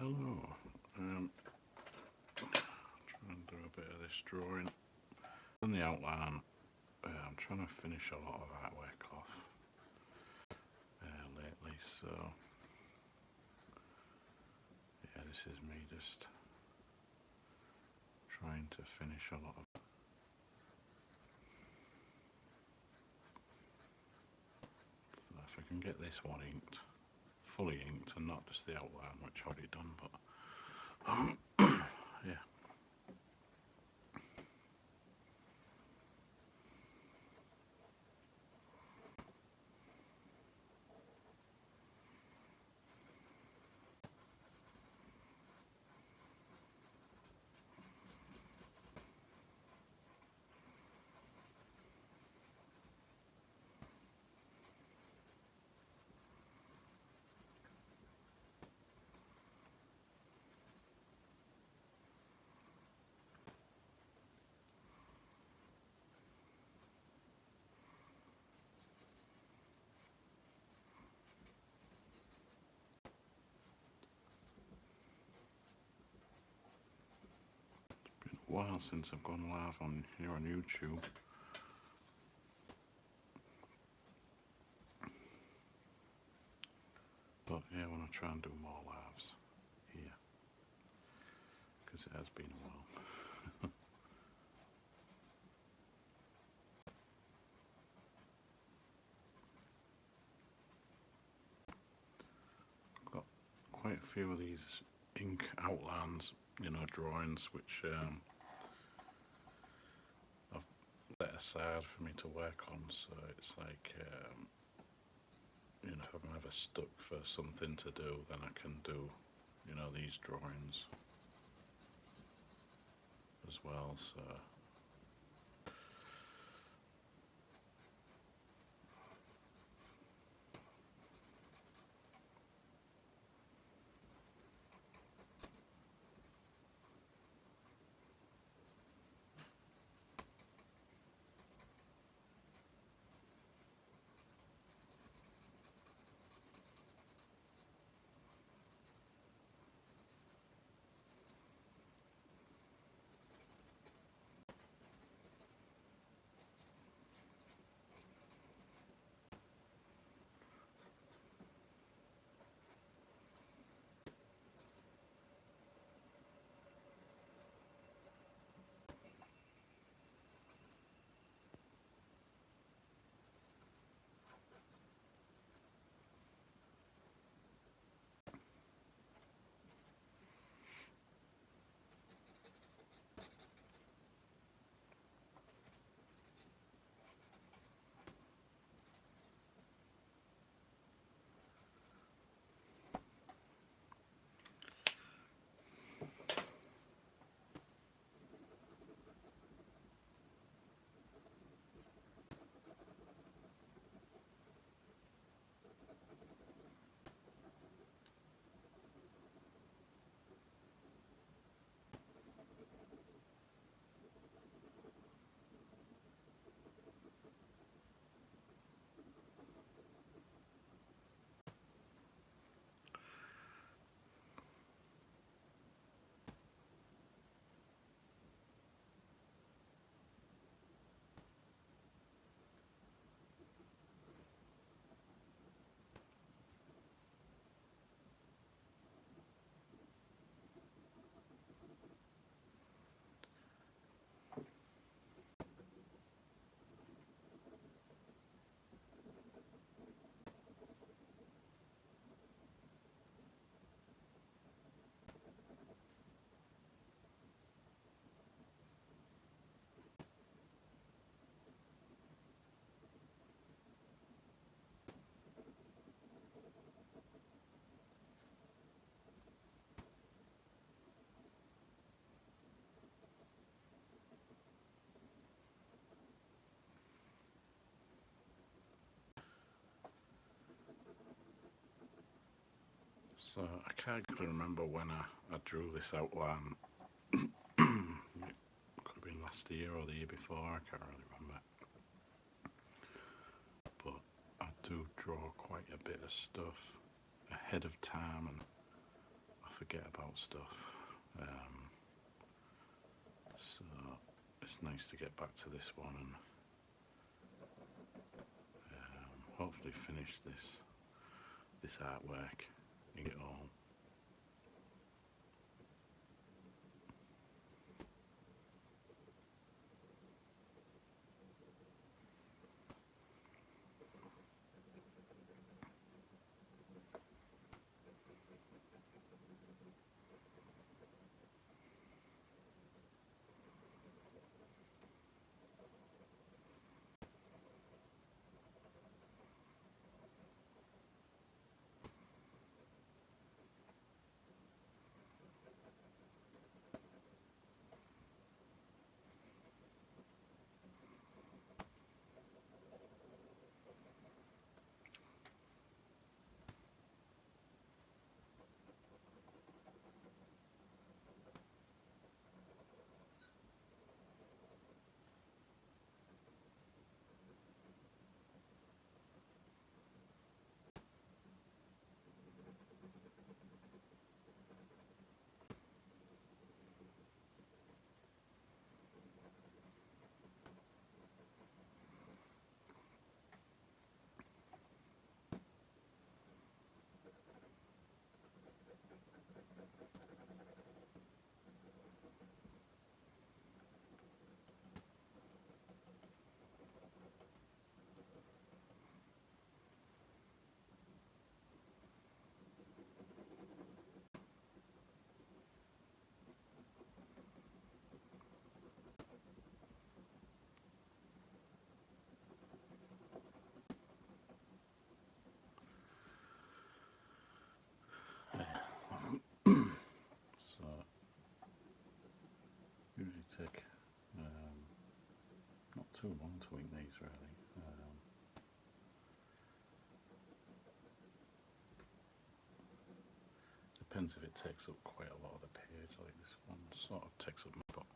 Hello, trying to do a bit of this drawing. On the outline, I'm trying to finish a lot of artwork off lately, so yeah, this is me just trying to finish a lot of. So if I can get this one inked, fully inked, and not just the outline, which I've already done, but yeah. A while since I've gone live on here on YouTube. But yeah, I want to try and do more lives here, because it has been a while. I've got quite a few of these ink outlines, drawings, which I've set aside for me to work on, so it's like, if I'm ever stuck for something to do, then I can do, these drawings as well, so. So I can't exactly remember when I drew this outline. It could have been last year or the year before, I can't really remember. But I do draw quite a bit of stuff ahead of time, and I forget about stuff. So it's nice to get back to this one and hopefully finish this artwork and get it all. So usually take not too long to ink these really. Depends if it takes up quite a lot of the page, like this one sort of takes up my book.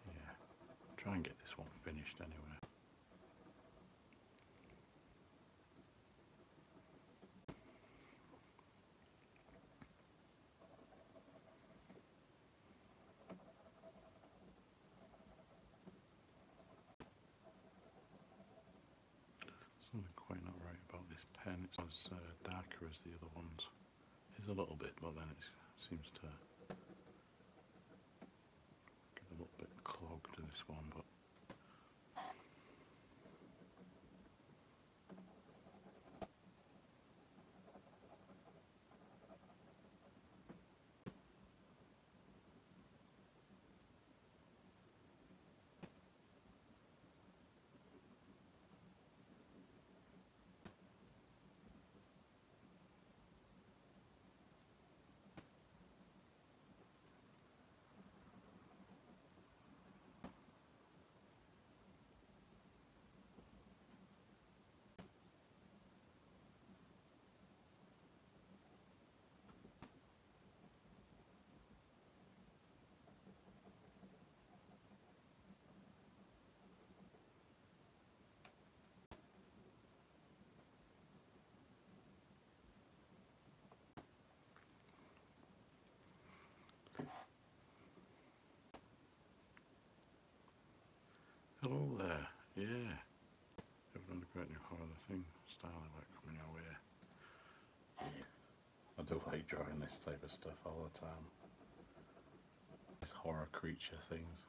Yeah, try and get this one finished anyway. Something quite not right about this pen. It's as darker as the other ones. It's a little bit, but then it seems to get a little bit clogged to this one. But hello there, yeah. Everyone great new horror thing style I like coming your way. Yeah. I do like drawing this type of stuff all the time. These horror creature things.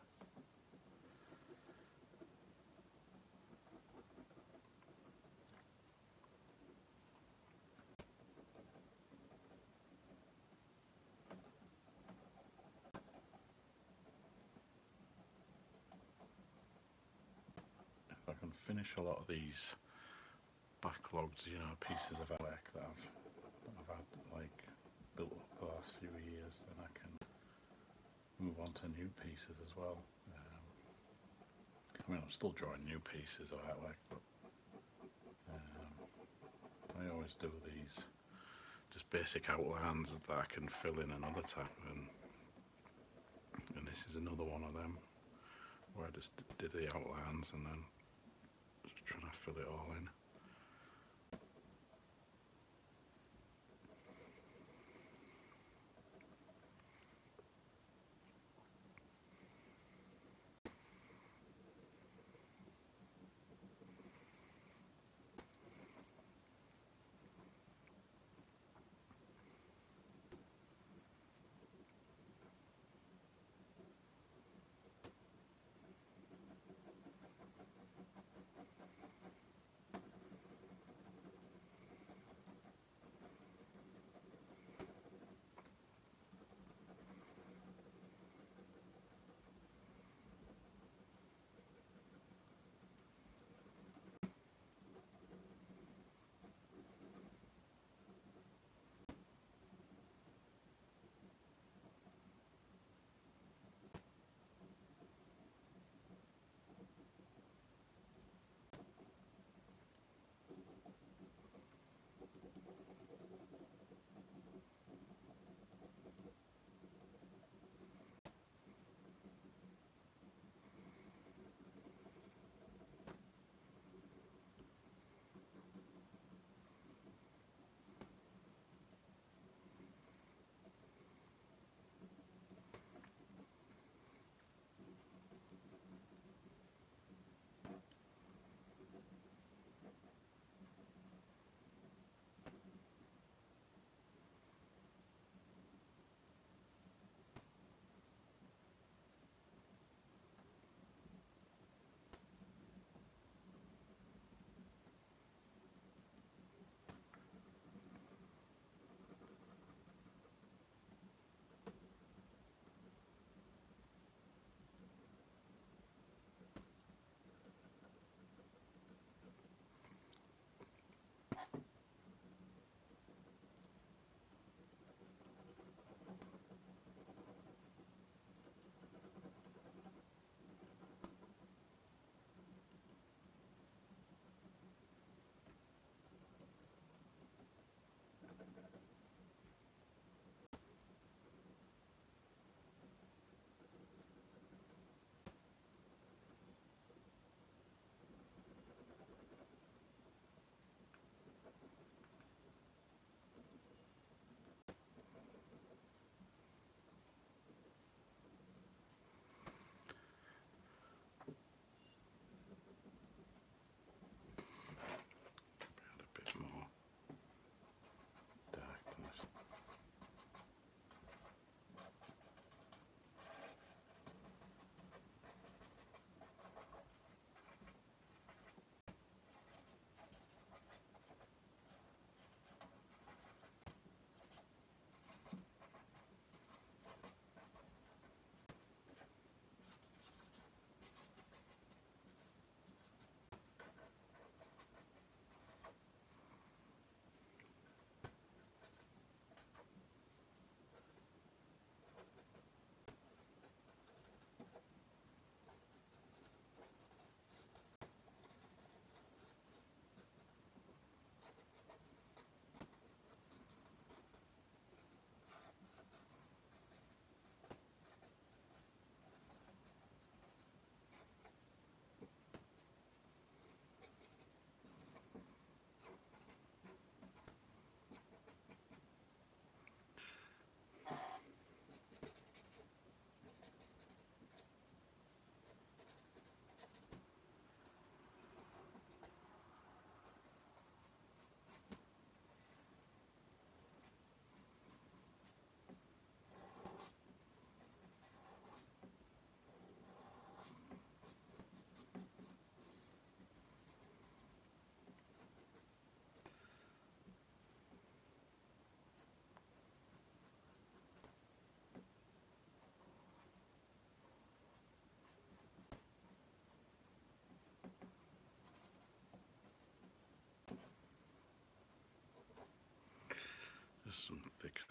If I can finish a lot of these backlogged, pieces of work that I've had like built up the last few years, then I can move on to new pieces as well. I mean, I'm still drawing new pieces of artwork, but I always do these just basic outlines that I can fill in another time, and this is another one of them where I just did the outlines and then just trying to fill it all in.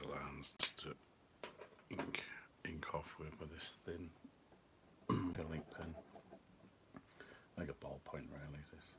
lines just to ink off with this thin ink pen, like a ballpoint really. This.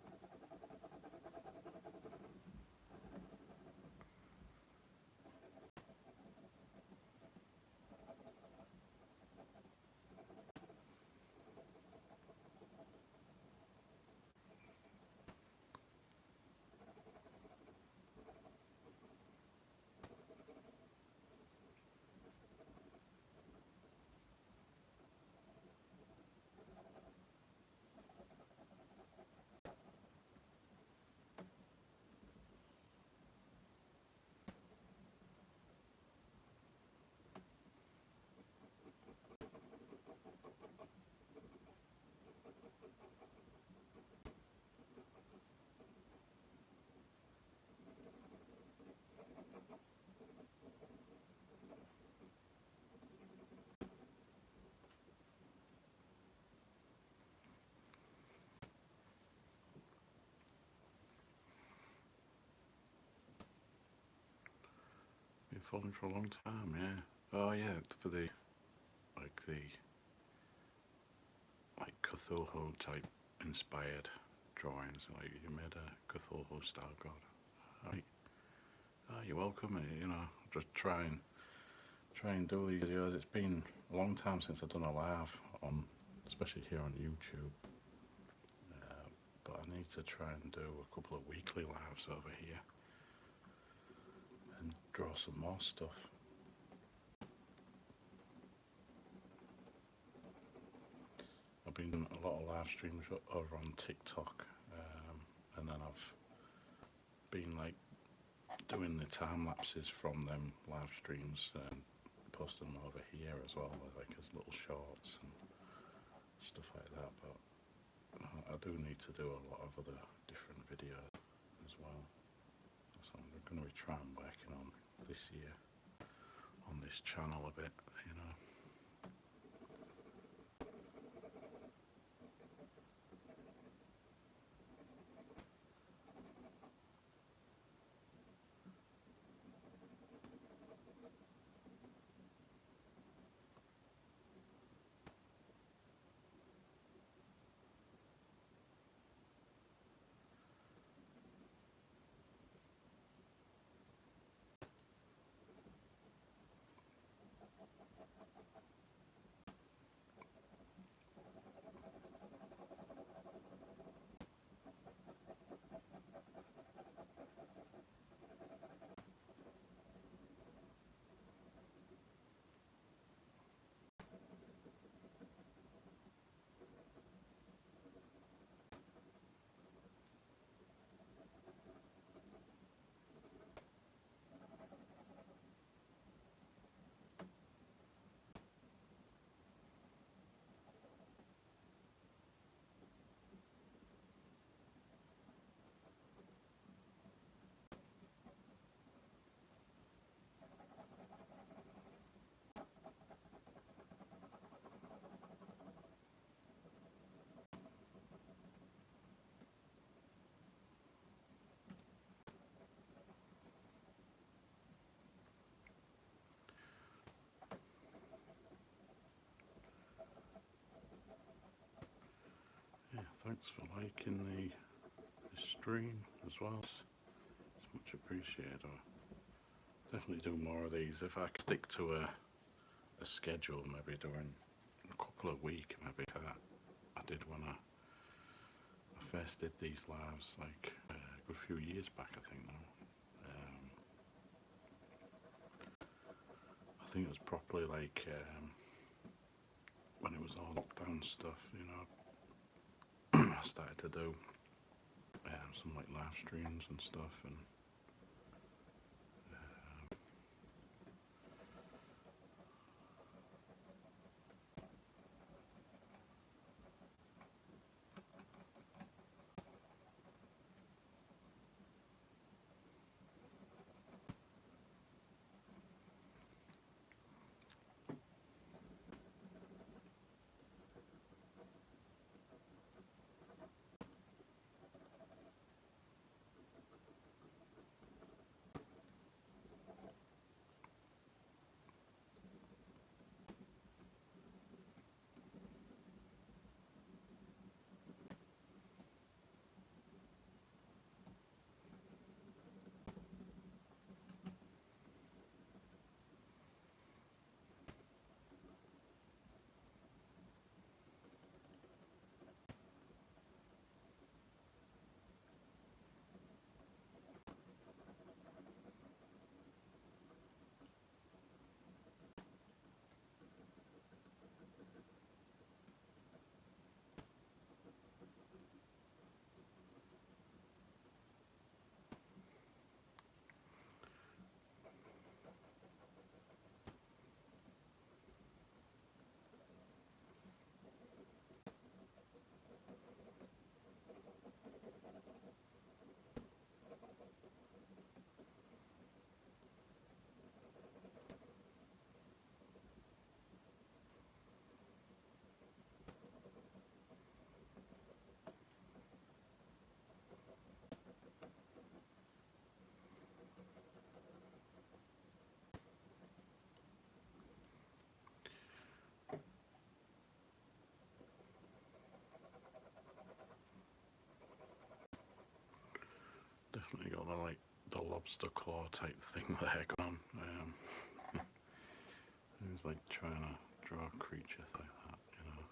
Been following for a long time, yeah. Oh yeah, for the like Cthulhu type inspired drawings. Like you made a Cthulhu style god. Right. Oh, you're welcome. You know, just try and do these videos. It's been a long time since I've done a live on, especially here on YouTube. But I need to try and do a couple of weekly lives over here and draw some more stuff. I've been doing a lot of live streams over on TikTok, and then I've been like doing the time lapses from them live streams and posting them over here as well, like as little shorts and stuff like that. But I do need to do a lot of other different videos as well. So I'm going to be trying working on this year on this channel a bit, you know. Yeah, thanks for liking the stream as well. It's much appreciated. I'll definitely do more of these. If I stick to a schedule, maybe doing a couple of weeks, maybe I did when I first did these lives, like a good few years back, I think now. I think it was probably like when it was all lockdown stuff, you know. I started to do some like live streams and stuff, and definitely got the lobster claw type thing there going on. It was like trying to draw a creature like that, you know.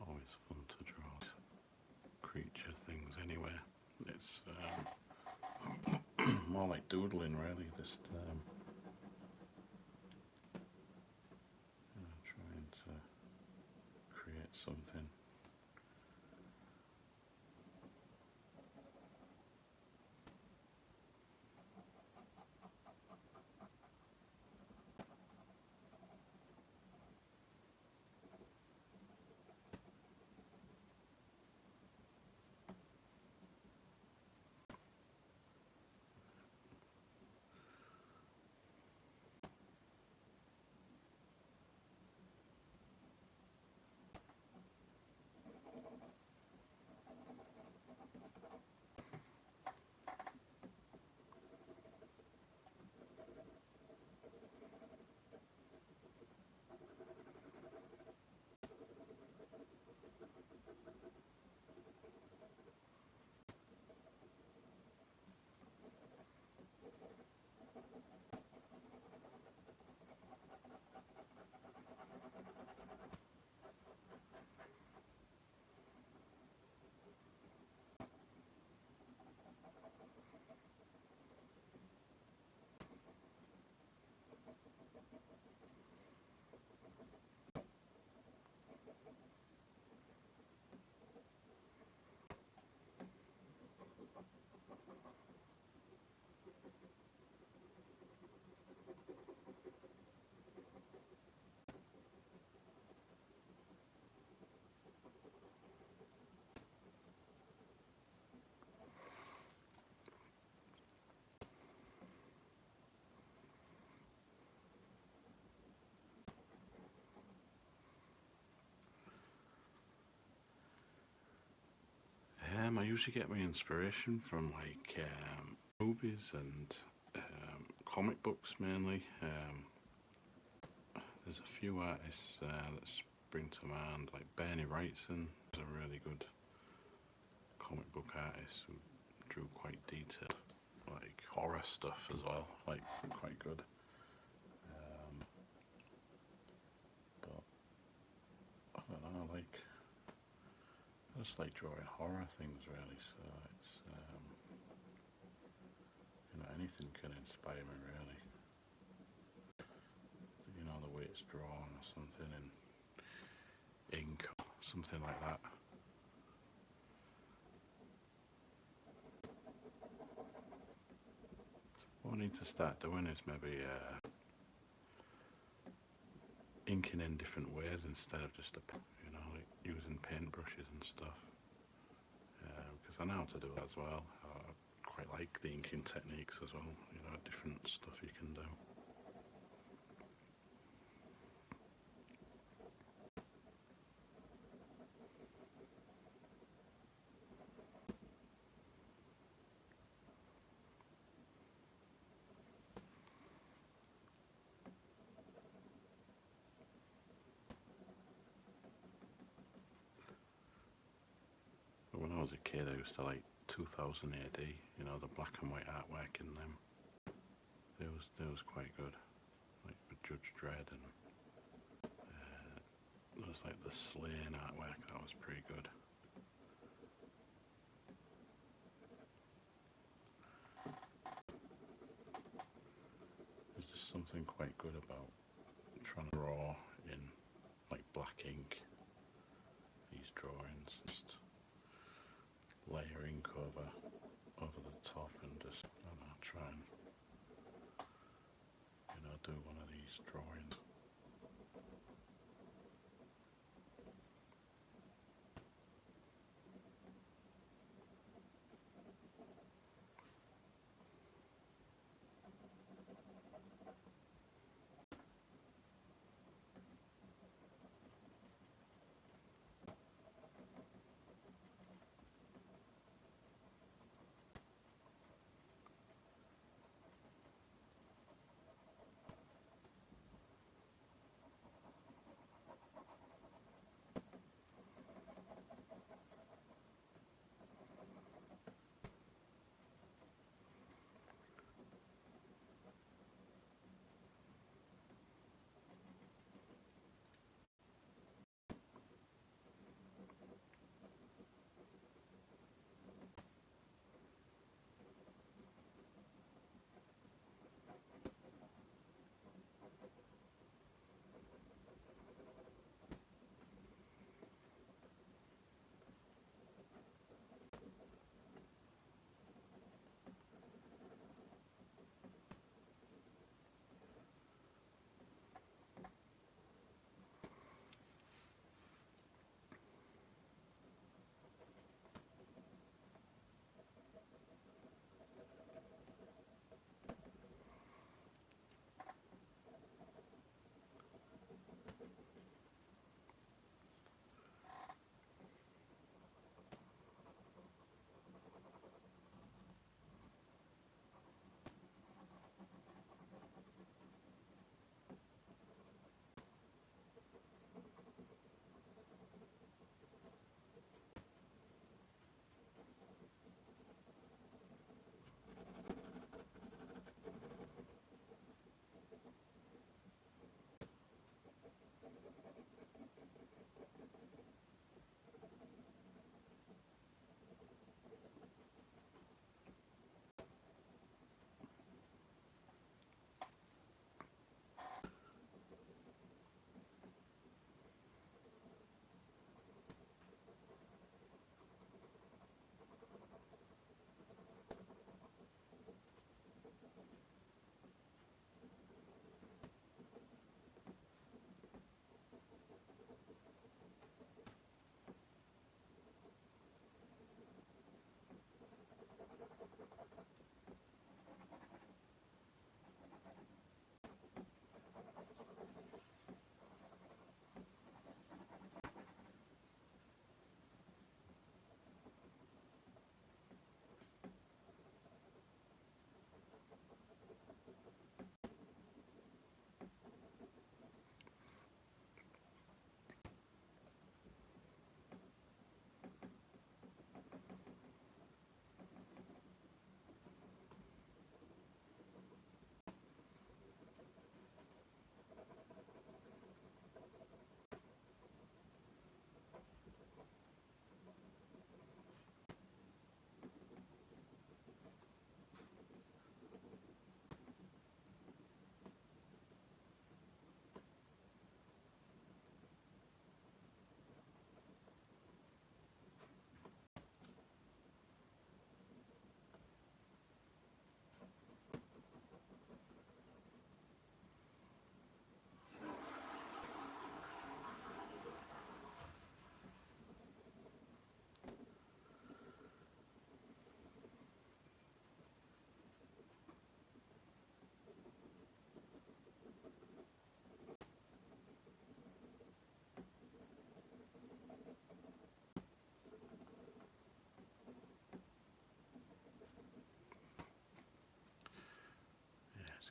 Always fun to draw creature things anyway. It's more like doodling really, just trying to create something. I usually get my inspiration from like movies and comic books mainly. There's a few artists that spring to mind, like Bernie Wrightson is a really good comic book artist who drew quite detailed, like horror stuff as well, like quite good. But I don't know, like I just like drawing horror things really. So it's anything can inspire me really. You know, the way it's drawn or something in ink or something like that. What I need to start doing is maybe inking in different ways instead of just like using paintbrushes and stuff. Because I know how to do that as well. I quite like the inking techniques as well. You know, different stuff you can do. But when I was a kid, I used to like 2000 AD. You know, the black and white artwork in them. They was quite good. Like with Judge Dredd, and there was like the Slain artwork, that was pretty good. There's just something quite good about trying to draw in like black ink these drawings, just layering over the top and just, I don't know, try and, do one of these drawings.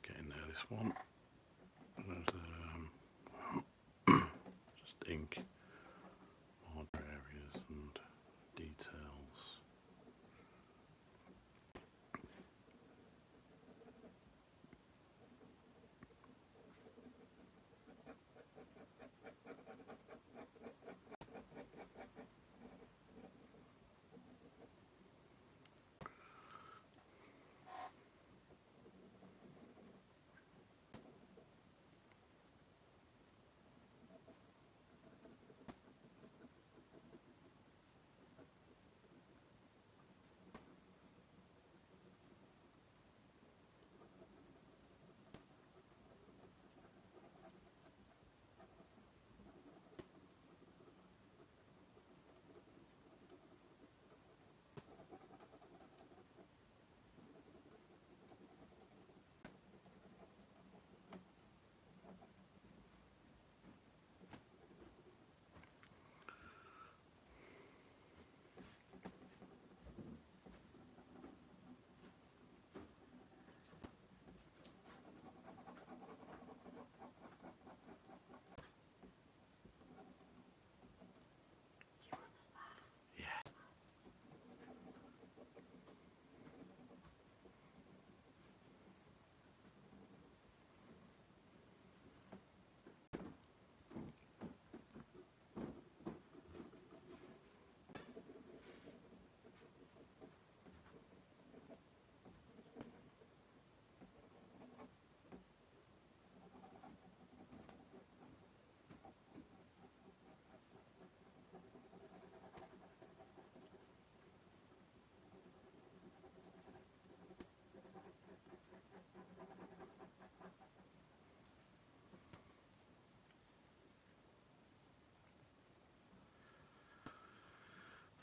Getting there, this one. There's just ink, more areas and details.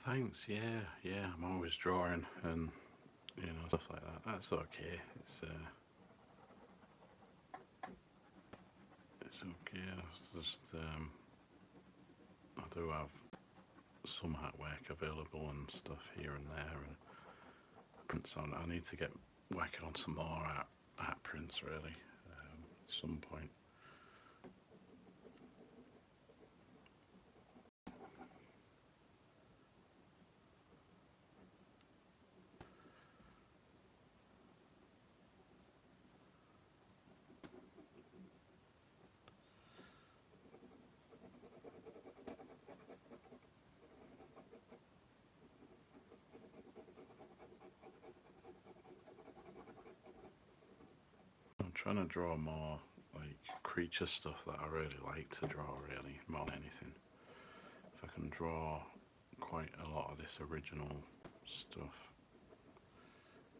Thanks, yeah, yeah, I'm always drawing and, stuff like that. That's okay. It's okay. It's just, I do have some artwork available and stuff here and there, and prints on. I need to get working on some more art prints, really, at some point. I'm trying to draw more like creature stuff that I really like to draw, really, more than anything. If I can draw quite a lot of this original stuff,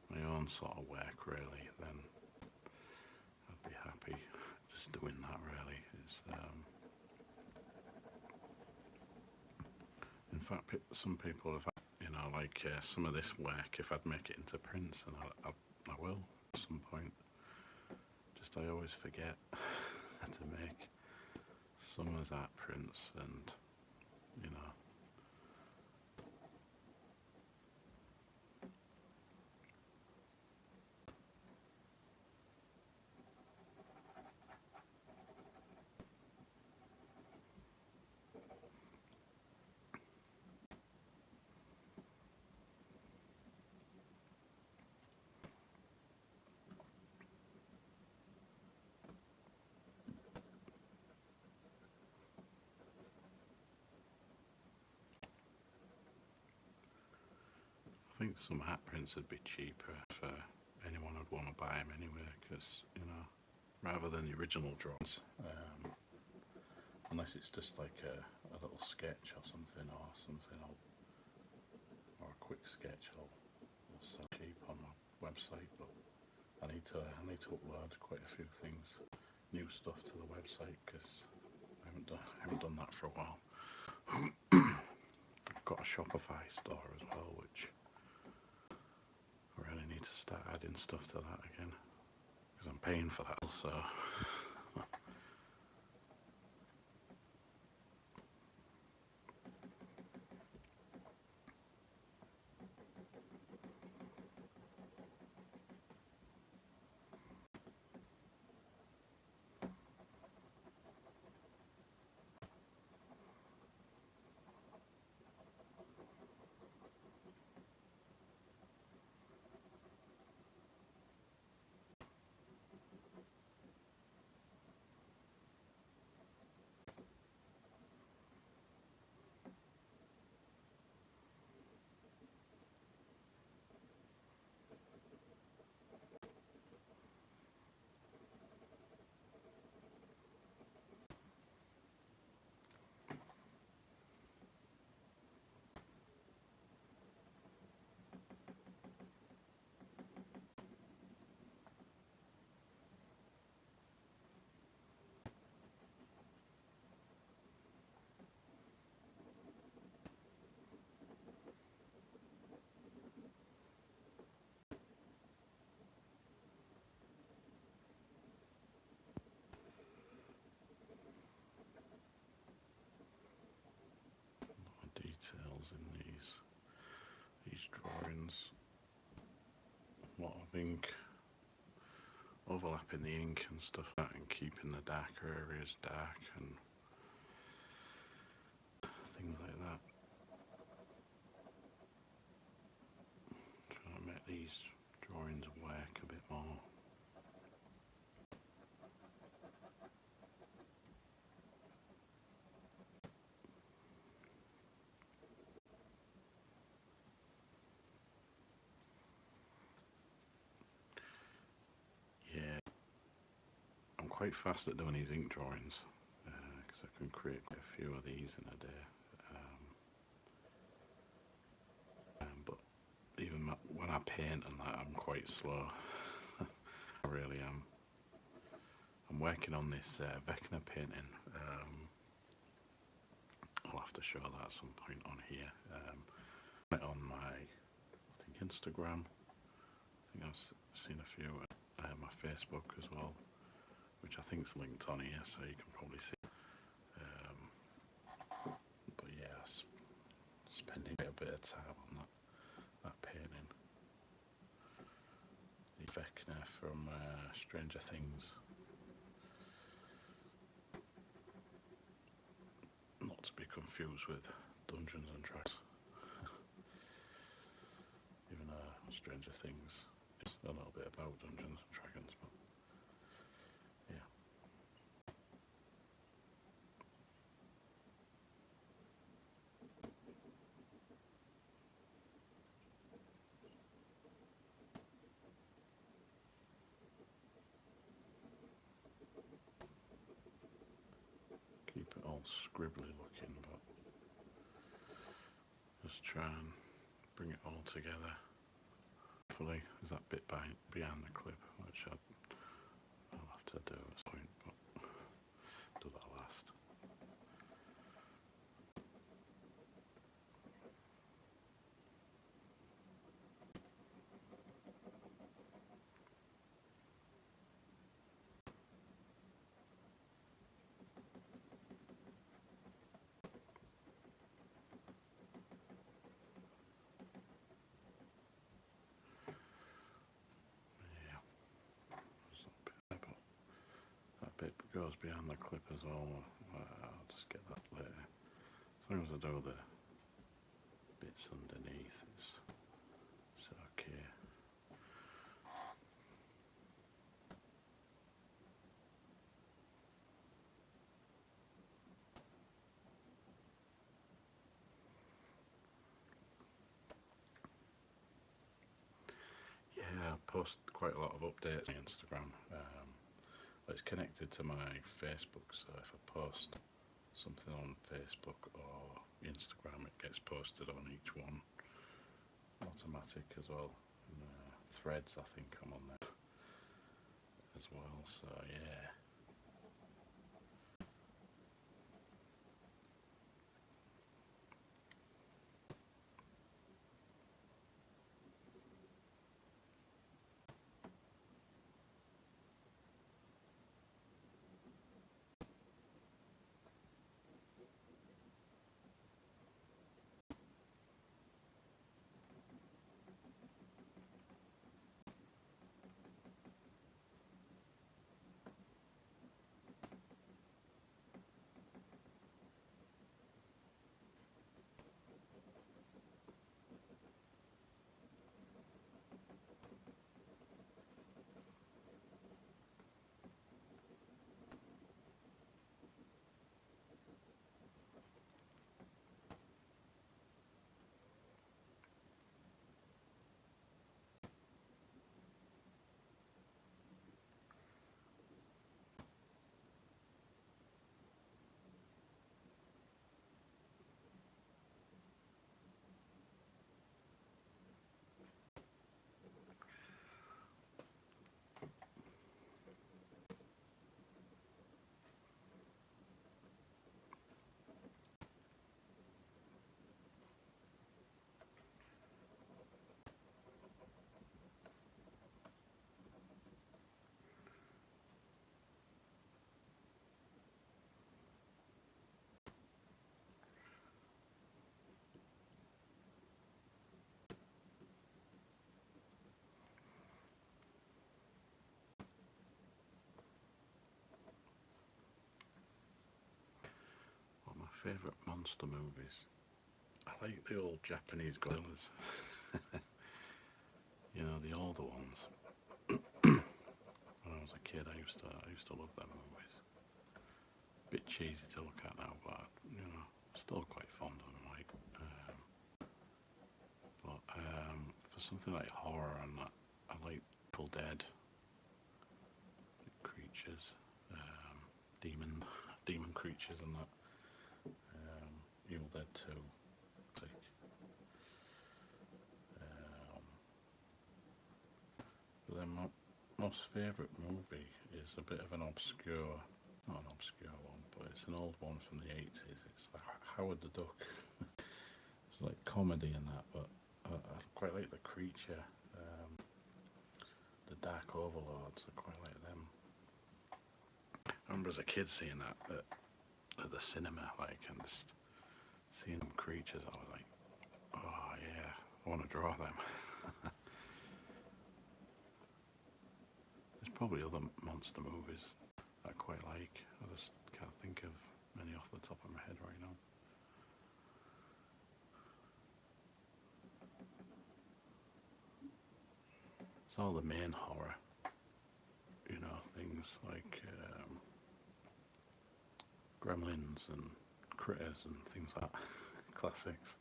my own sort of work, really, then I'd be happy just doing that, really. In fact, some people have, like some of this work, if I'd make it into prints, and I will at some point. Just I always forget to make some as art prints, and I think some art prints would be cheaper for anyone would want to buy them anyway, because rather than the original drawings, unless it's just like a little sketch or something, or a quick sketch, I'll sell cheap on my website. But I need to upload quite a few things, new stuff to the website, because I haven't done that for a while. I've got a Shopify store as well, which I really need to start adding stuff to that again, because I'm paying for that also. Details in these drawings, a lot of ink, overlapping the ink and stuff like that, and keeping the darker areas dark and things like that. Trying to make these drawings work a bit more. Yeah, I'm quite fast at doing these ink drawings, because I can create quite a few of these in a day. But even when I paint and that, I'm quite slow. I really am. I'm working on this Vecna painting. I'll have to show that at some point on here. it on my, I think, Instagram. I think I've seen a few my Facebook as well, which I think is linked on here, so you can probably see. But yeah, spending a bit of time on that painting. The Vecna from Stranger Things. Not to be confused with Dungeons and Dragons. Even Stranger Things is a little bit about Dungeons and Dragons, but yeah. Keep it all scribbly looking, but just try and bring it all together. Hopefully there's that bit behind the clip, which I'll have to do at some point, but do that last. That bit goes behind the clip as well. I'll just get that later. As long as I do the bits underneath, it's okay. Yeah, I post quite a lot of updates on Instagram. It's connected to my Facebook, so if I post something on Facebook or Instagram, it gets posted on each one, automatic as well. And, Threads, I think I'm on there as well, so yeah. What are my favourite monster movies? I like the old Japanese gorillas. You know, the older ones. When I was a kid, I used to love them movies. Bit cheesy to look at now, but you know, still quite fond of them. Like, for something like horror and that, I like Evil Dead, like creatures, demon creatures and that. Evil Dead 2. But then my most favourite movie is a bit of an obscure, not an obscure one, but it's an old one from the 80s. It's Howard the Duck. It's like comedy and that, but I quite like the creature, the Dark Overlords. I quite like them. I remember as a kid seeing that at the cinema, like, and just seeing them creatures. I was like, oh yeah, I want to draw them. There's probably other monster movies I quite like. I just can't think of many off the top of my head right now. It's all the main horror, you know, things like Gremlins and Critters and things like that. Classics.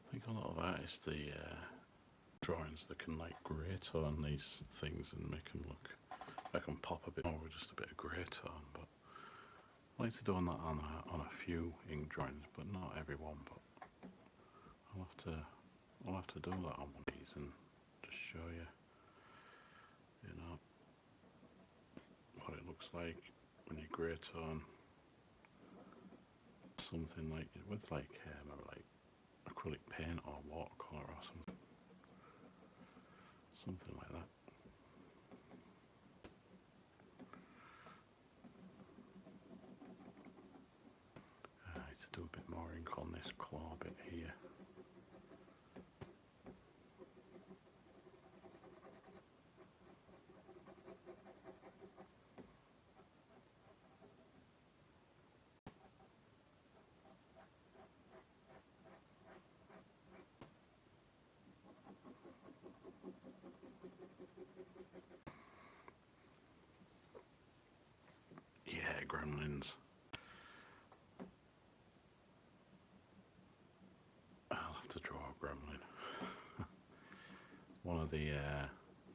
I think a lot of artists, the drawings, they can like grey tone these things and make them look, I can pop a bit more with just a bit of grey tone, but I like to do on that on a few ink drawings, but not every one. But I'll have to do that on one of these and just show you, you know, what it looks like when you grey tone something like with like acrylic paint or watercolor or something like that. I need to do a bit more ink on this claw bit here. Yeah, Gremlins. I'll have to draw a gremlin. One of the,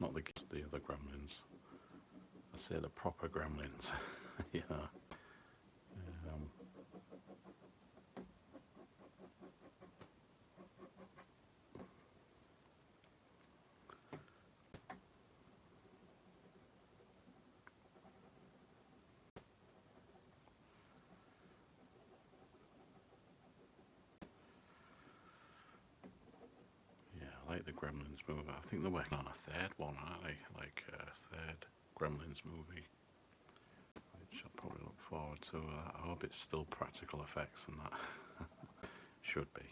not the other gremlins. I say the proper gremlins, you know. Yeah, I like the Gremlins movie. I think they're working on a third one, aren't they? Like a third Gremlins movie, which I'll probably look forward to. I hope it's still practical effects and that. Should be.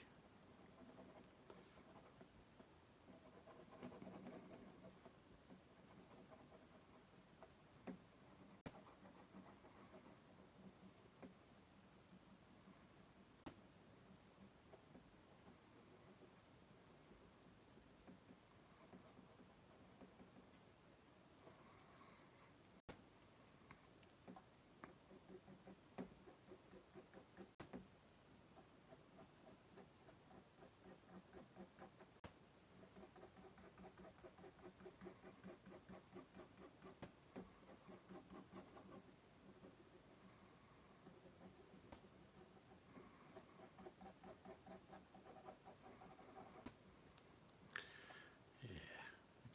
Yeah,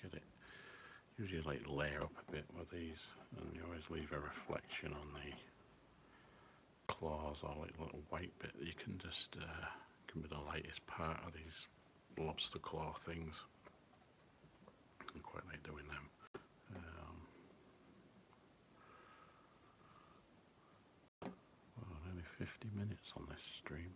get it. Usually like layer up a bit with these, and you always leave a reflection on the claws or like a little white bit that you can just can be the lightest part of these lobster claw things. I quite like doing them. Well, only 50 minutes on this stream.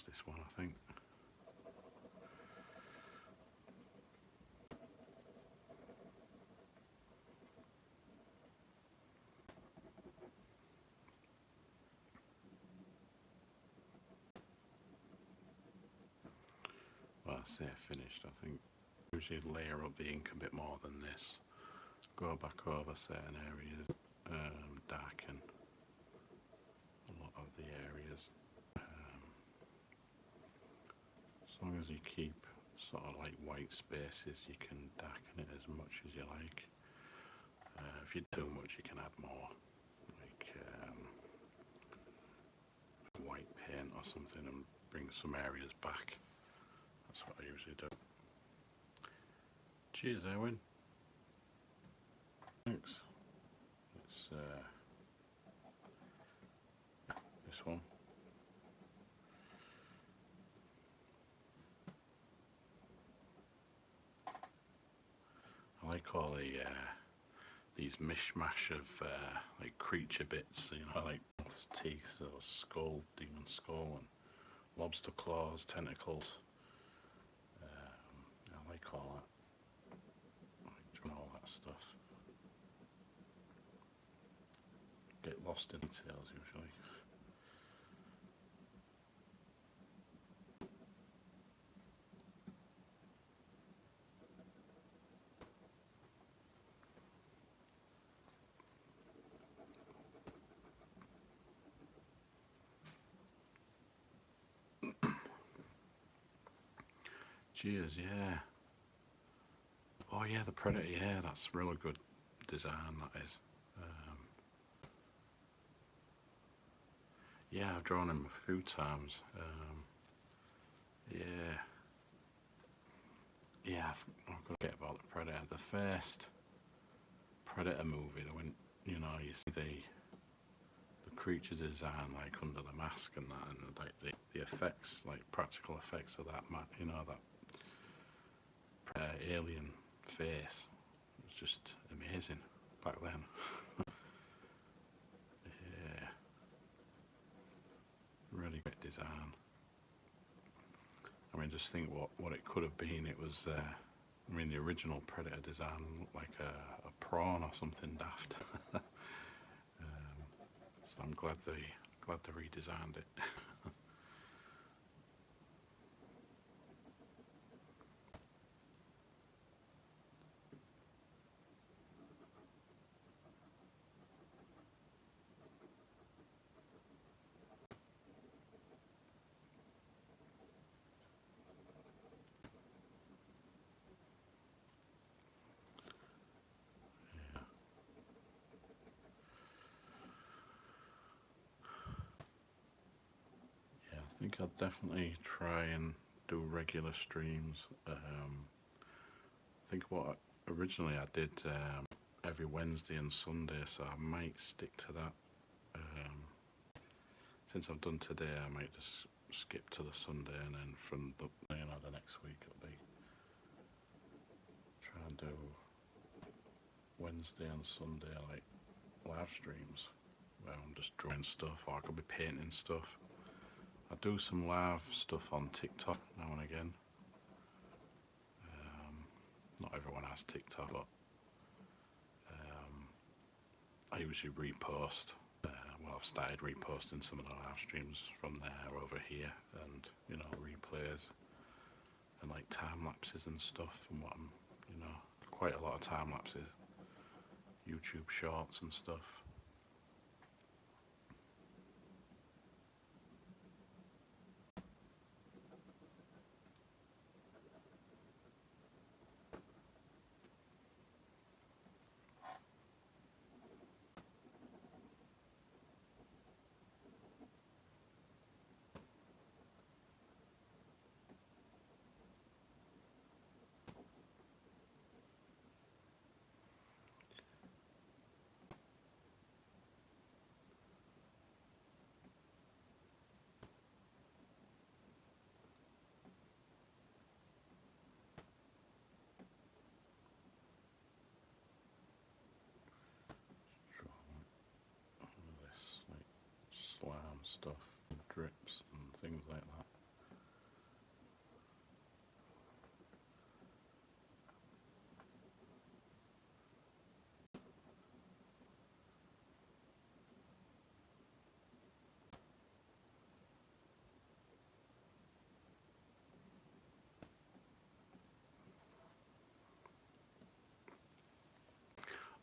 finished this one, I think. Well, I say finished, I think. Usually layer up the ink a bit more than this. Go back over certain areas, darken a lot of the areas. As long as you keep sort of like white spaces, you can darken it as much as you like. If you do too much, you can add more, like white paint or something, and bring some areas back. That's what I usually do. Cheers, Erwin. Thanks. Let's this one. I like all the these mishmash of like creature bits, you know, like teeth or skull, demon skull, and lobster claws, tentacles. I like all that. I like doing all that stuff. Get lost in details usually. Cheers, yeah. Oh yeah, the Predator, yeah, that's really good design, that is. Yeah, I've drawn him a few times. Yeah. Yeah, I've got to get about the Predator. The first Predator movie, when, you know, you see the creature design like under the mask and that, and like the effects, like practical effects of that, you know, that alien face. It was just amazing back then. Yeah, really great design. I mean, just think what it could have been. It was, I mean, the original Predator design looked like a prawn or something daft. So I'm glad they redesigned it. Yeah, I think I'll definitely try and do regular streams. I think what originally I did every Wednesday and Sunday, so I might stick to that. Since I've done today, I might just skip to the Sunday, and then from the next week it'll be try and do Wednesday and Sunday like live streams where I'm just drawing stuff, or I could be painting stuff. I do some live stuff on TikTok now and again. Not everyone has TikTok, but I usually repost. Well, I've started reposting some of the live streams from there over here, and, you know, replays and like time lapses and stuff. And what I'm, you know, quite a lot of time lapses, YouTube shorts and stuff.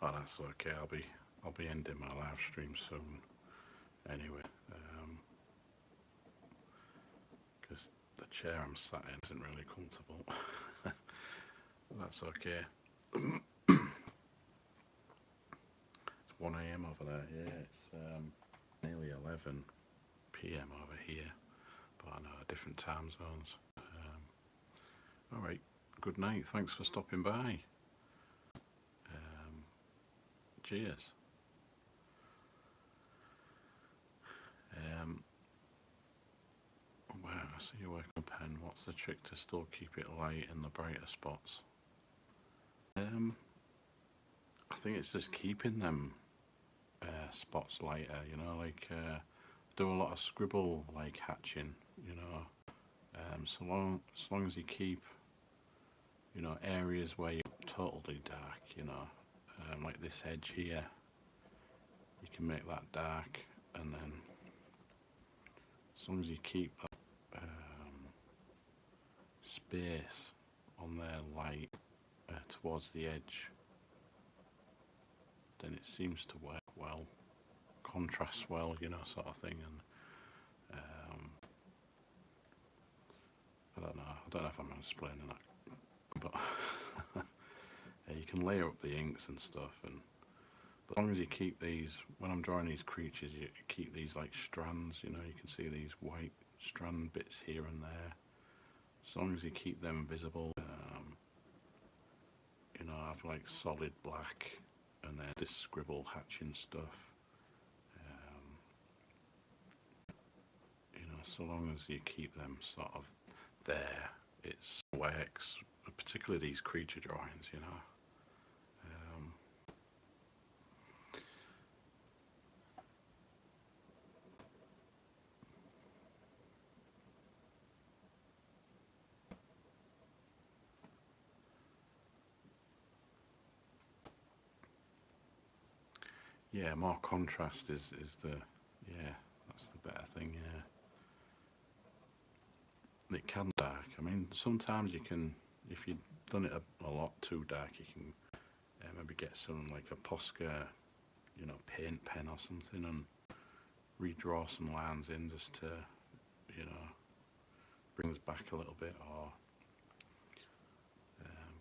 Oh, that's okay. I'll be ending my live stream soon. Anyway, because the chair I'm sat in isn't really comfortable. That's okay. It's 1 AM over there. Yeah, it's nearly 11 PM over here, but I know different time zones. All right. Good night. Thanks for stopping by. Cheers. Wow, I see you working pen. What's the trick to still keep it light in the brighter spots? I think it's just keeping them spots lighter, you know, like do a lot of scribble like hatching, you know. So long as you keep, you know, areas where you're totally dark, you know, like this edge here, you can make that dark, and then as long as you keep that space on there light towards the edge, then it seems to work well, contrasts well, you know, sort of thing. And I don't know if I'm explaining that, but you can layer up the inks and stuff, and but as long as you keep these, when I'm drawing these creatures, you keep these like strands, you know, you can see these white strand bits here and there. As long as you keep them visible, you know, I have like solid black and then this scribble hatching stuff. You know, so long as you keep them sort of there, it's works, particularly these creature drawings, you know. Yeah, more contrast is the, yeah, that's the better thing, yeah. It can dark. I mean, sometimes you can, if you've done it a lot too dark, you can maybe get some like a Posca, you know, paint pen or something, and redraw some lines in just to, you know, bring us back a little bit. Or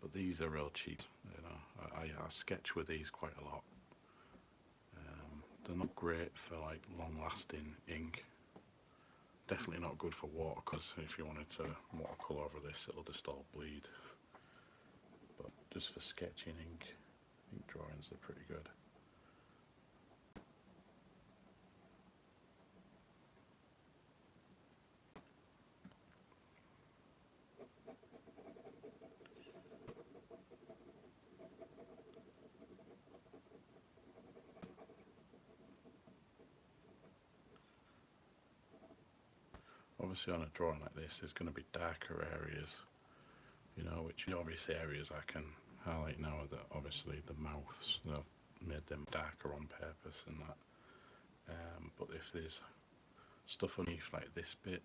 but these are real cheap, you know. I sketch with these quite a lot. They're not great for like long lasting ink. Definitely not good for watercolours. If you wanted to watercolour over this, it'll just all bleed. But just for sketching ink drawings, they're pretty good. Obviously on a drawing like this, there's going to be darker areas, you know, which obvious areas I can highlight now are obviously the mouths. I've made them darker on purpose and that. But if there's stuff underneath like this bit,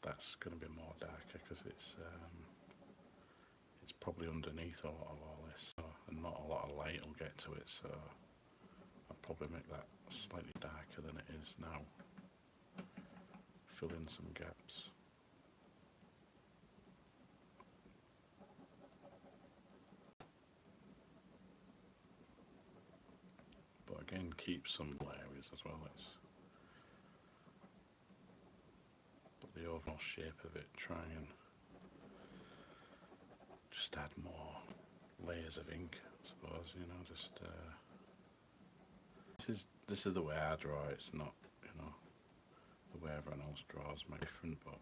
that's going to be more darker because it's probably underneath a lot of all this, so, and not a lot of light will get to it, so I'll probably make that slightly darker than it is now. Fill in some gaps. But again, keep some areas as well. But the overall shape of it, try and just add more layers of ink, I suppose, you know, just this is the way I draw. It's not, you know, the way everyone else draws might be different, but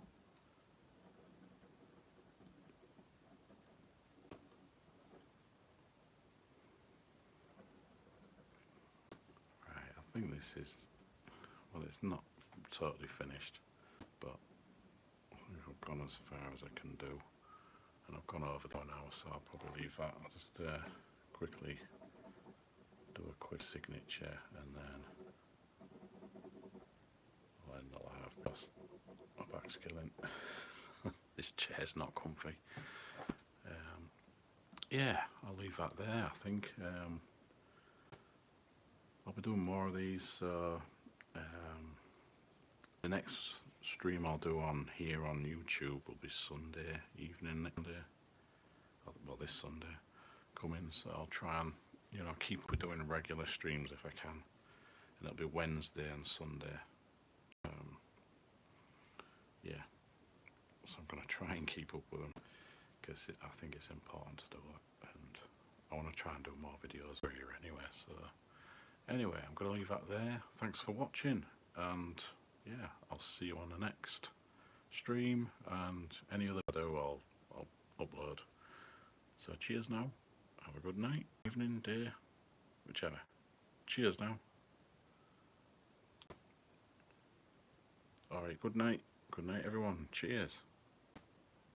right, I think this is, well, it's not totally finished, but I've gone as far as I can do, and I've gone over there now, so I'll probably leave that. I'll just quickly do a quick signature, and then I'll end the live because my back's killing. This chair's not comfy. yeah, I'll leave that there, I think. I'll be doing more of these, so the next stream I'll do on here on YouTube will be Sunday evening, well, this Sunday coming, so I'll try and, you know, keep doing regular streams if I can, and it'll be Wednesday and Sunday. Yeah, so I'm going to try and keep up with them, because I think it's important to do it, and I want to try and do more videos here anyway. So anyway, I'm going to leave that there. Thanks for watching, and yeah, I'll see you on the next stream, and any other video I'll upload. So cheers now, have a good night, evening, day, whichever. Cheers now. Alright, good night everyone, cheers.